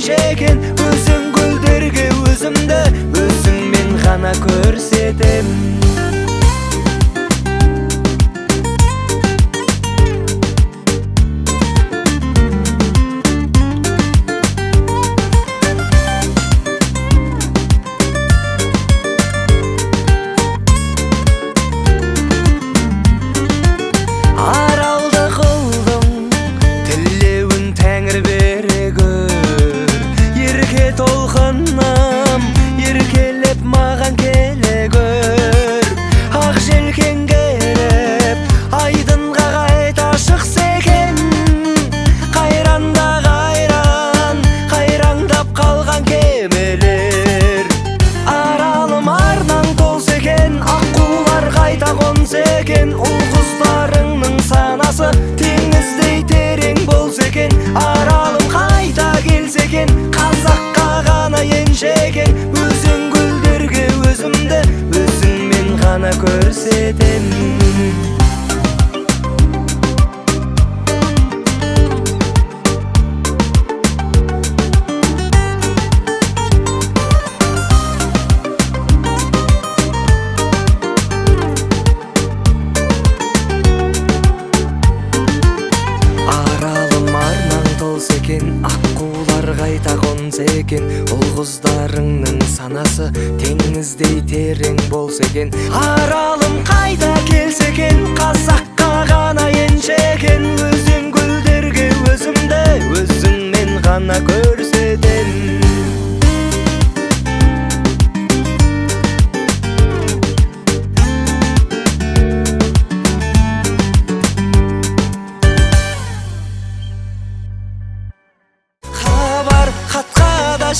еншеген. Өзің гүлдерге өзімді өзіңмен ғана көрсетем. Толқынным еркелеп маған келе көр. Ақ желкен керіп айдынға қайта шықса екен. Қайранда қайран қайраңдап қалған кемелер. Аралым арнаң толса екен, аққулар қайта қонса екен. Ұл қыздарыңның санасы теңіздей терең болса екен. Аралым қайта келсе екен, қазаққа ғана еншеген. Өзің гүлдерге өзімді өзіңмен ғана көрсетем. Аққулар қайта қонса екен. Ұл қыздарыңның санасы теңіздей терең болса екен. Аралым қайта келсе екен, қазаққа ғана еншеген. Өзің гүлдерге өзімді өзіңмен ғана көрсетем. Хатқа да